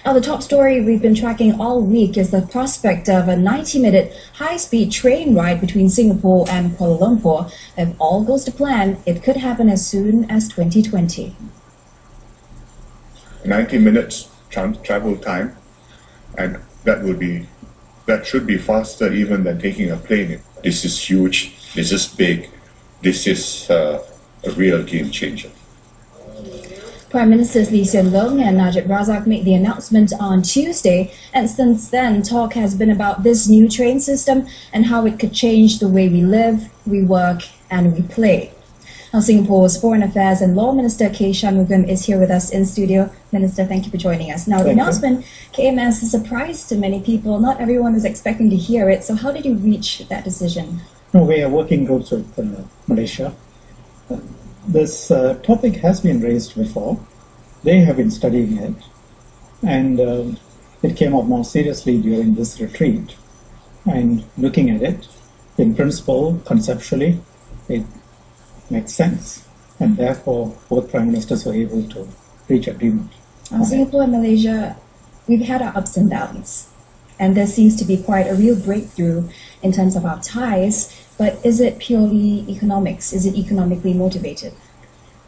Now, the top story we've been tracking all week is the prospect of a 90-minute high-speed train ride between Singapore and Kuala Lumpur. If all goes to plan, it could happen as soon as 2020. 90 minutes travel time, and that should be faster even than taking a plane. This is huge, this is big, this is a real game changer. Prime Ministers Lee Hsien Loong and Najib Razak made the announcement on Tuesday, and since then talk has been about this new train system and how it could change the way we live, we work and we play. Now, Singapore's Foreign Affairs and Law Minister K Shanmugam is here with us in studio. Minister, thank you for joining us. Now, the announcement came as a surprise to many people. Not everyone was expecting to hear it. So how did you reach that decision? No, we are working groups with Malaysia. This topic has been raised before. They have been studying it, and it came up more seriously during this retreat. And looking at it, in principle, conceptually, it makes sense, and therefore both prime ministers were able to reach agreement. Singapore and Malaysia, we've had our ups and downs, and there seems to be quite a real breakthrough in terms of our ties. But is it purely economics? Is it economically motivated?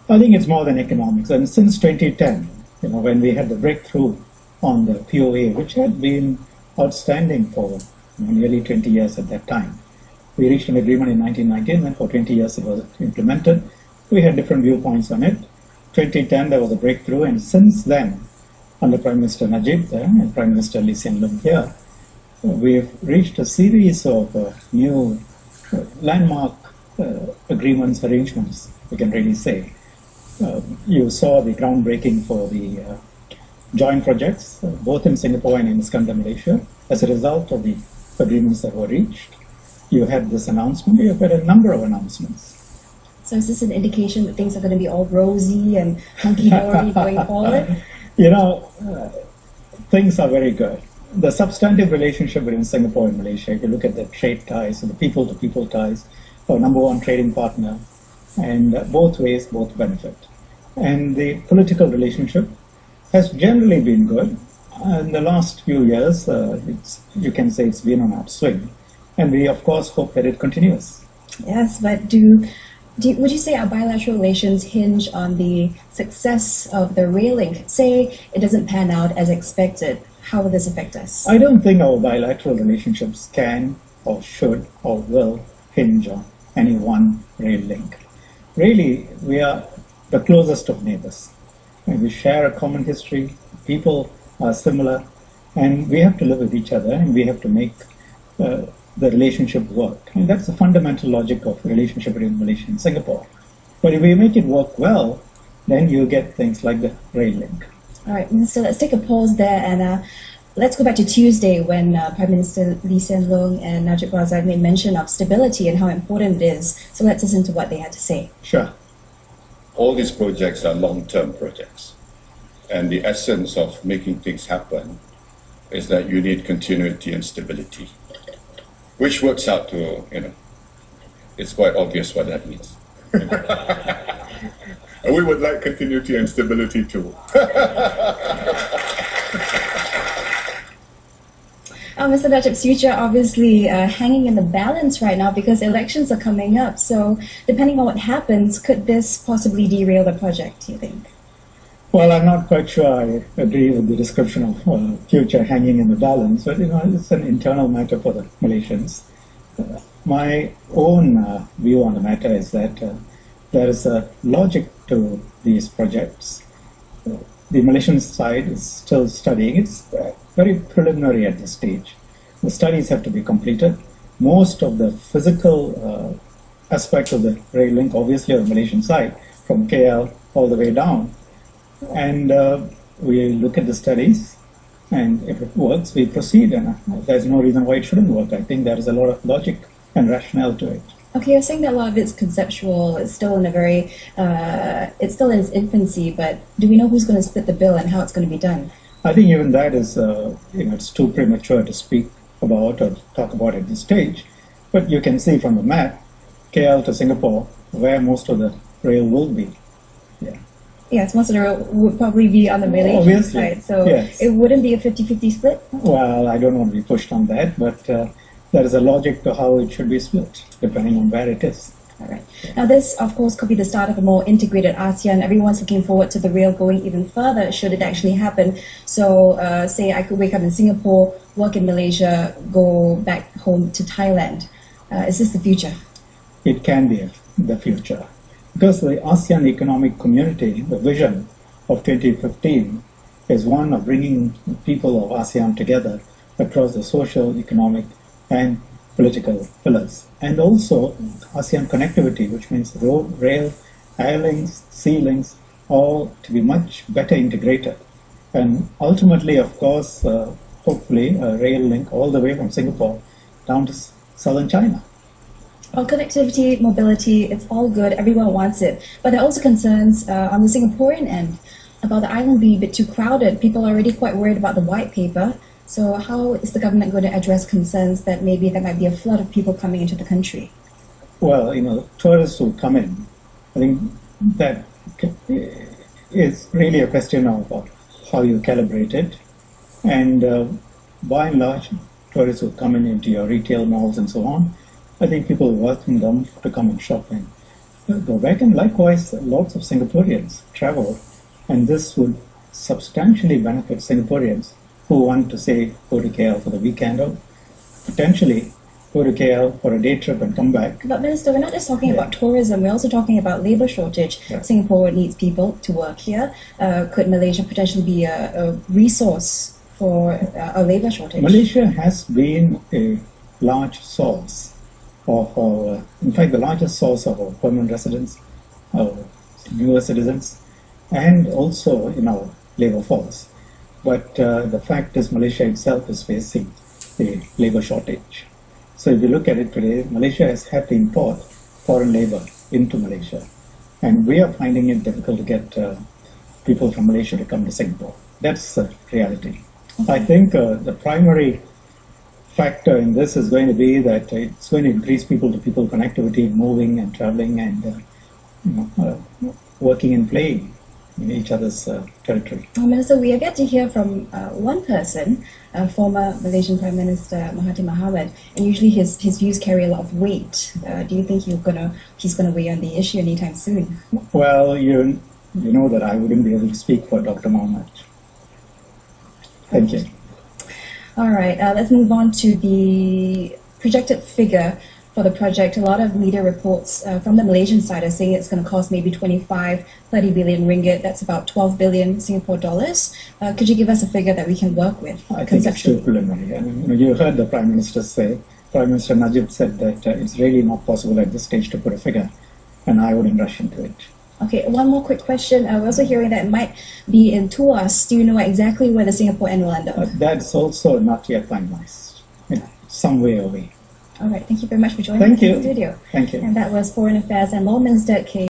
I think it's more than economics. And since 2010, when we had the breakthrough on the POA, which had been outstanding for nearly 20 years at that time, we reached an agreement in 1990, and then for 20 years it was implemented. We had different viewpoints on it. 2010 there was a breakthrough, and since then, under Prime Minister Najib there and Prime Minister Lee Hsien Loong here, we've reached a series of new landmark agreements, arrangements, we can really say. You saw the groundbreaking for the joint projects, both in Singapore and in Iskandar, Malaysia, as a result of the agreements that were reached. You had this announcement, you have had a number of announcements. So is this an indication that things are going to be all rosy and hunky-dory going forward? Things are very good. The substantive relationship between Singapore and Malaysia, if you look at the trade ties and the people-to-people ties, our number one trading partner, and both ways, both benefit. And the political relationship has generally been good. In the last few years, you can say it's been on upswing. And we, of course, hope that it continues. Yes, but would you say our bilateral relations hinge on the success of the rail link? Say it doesn't pan out as expected. How will this affect us? I don't think our bilateral relationships can or should or will hinge on any one rail link. Really, we are the closest of neighbors. And we share a common history, people are similar, and we have to live with each other, and we have to make the relationship work. And that's the fundamental logic of relationship between Malaysia and Singapore. But if we make it work well, then you get things like the rail link. All right, Minister, let's take a pause there and let's go back to Tuesday when Prime Minister Lee Hsien Loong and Najib Razak made mention of stability and how important it is. So let's listen to what they had to say. Sure. All these projects are long-term projects. And the essence of making things happen is that you need continuity and stability, which works out to, it's quite obvious what that means. And we would like continuity and stability too. Mr. Najib's future obviously hanging in the balance right now because elections are coming up. So depending on what happens, could this possibly derail the project, do you think? Well, I'm not quite sure I agree with the description of future hanging in the balance, but it's an internal matter for the Malaysians. My own view on the matter is that there is a logic to these projects. The Malaysian side is still studying. It's very preliminary at this stage. The studies have to be completed. Most of the physical aspects of the rail link, obviously on the Malaysian side, from KL all the way down. And we look at the studies, and if it works, we proceed. And there's no reason why it shouldn't work. I think there is a lot of logic and rationale to it. Okay, you're saying that a lot of it's conceptual. It's still in it's still in its infancy. But do we know who's going to split the bill and how it's going to be done? I think even that is, it's too premature to speak about or talk about at this stage. But you can see from the map, KL to Singapore, where most of the rail will be. Yeah. Yes, most of the role would probably be on the Malaysian Obviously, side, so yes. it wouldn't be a 50-50 split? Well, I don't want to be pushed on that, but there is a logic to how it should be split, depending on where it is. All right. Now, this, of course, could be the start of a more integrated ASEAN. Everyone's looking forward to the rail going even further, should it actually happen. So, say I could wake up in Singapore, work in Malaysia, go back home to Thailand. Is this the future? It can be the future. Because the ASEAN Economic Community, the vision of 2015, is one of bringing people of ASEAN together across the social, economic, and political pillars. And also ASEAN connectivity, which means road, rail, air links, sea links, all to be much better integrated. And ultimately, of course, hopefully, a rail link all the way from Singapore down to southern China. Well, connectivity, mobility, it's all good. Everyone wants it. But there are also concerns on the Singaporean end about the island being a bit too crowded. People are already quite worried about the white paper. So how is the government going to address concerns that maybe there might be a flood of people coming into the country? Well, tourists who come in, I think that is really a question of how you calibrate it. And by and large, tourists who come in into your retail malls and so on, I think people welcome them to come and shop and go back. And likewise, lots of Singaporeans travel, and this would substantially benefit Singaporeans who want to, say, go to KL for the weekend or potentially go to KL for a day trip and come back. But Minister, we're not just talking about tourism, we're also talking about labour shortage. Yeah. Singapore needs people to work here. Could Malaysia potentially be a resource for a labour shortage? Malaysia has been a large source of in fact, the largest source of our permanent residents, our newer citizens, and also in our labour force. But the fact is, Malaysia itself is facing a labour shortage. So if you look at it today, Malaysia has had to import foreign labour into Malaysia. And we are finding it difficult to get people from Malaysia to come to Singapore. That's the reality. I think the primary factor in this is going to be that it's going to increase people-to-people connectivity, moving and traveling and working and playing in each other's territory. Minister, we have yet to hear from one person, former Malaysian Prime Minister Mahathir Mohamad, and usually his views carry a lot of weight. Do you think he's gonna weigh on the issue anytime soon? Well, you know that I wouldn't be able to speak for Dr. Mohamad. Thank you. All right, let's move on to the projected figure for the project. A lot of media reports from the Malaysian side are saying it's going to cost maybe 25, 30 billion ringgit. That's about 12 billion Singapore dollars. Could you give us a figure that we can work with? I think it's too preliminary. I mean, you heard the Prime Minister say, Prime Minister Najib said that it's really not possible at this stage to put a figure, and I wouldn't rush into it. Okay, one more quick question. We're also hearing that it might be in Tuas. Do you know exactly where the Singapore end will end up? That's also not yet finalized. Some way away. All right, thank you very much for joining us Thank in you. the studio. Thank you. And that was Foreign Affairs and Law Minister K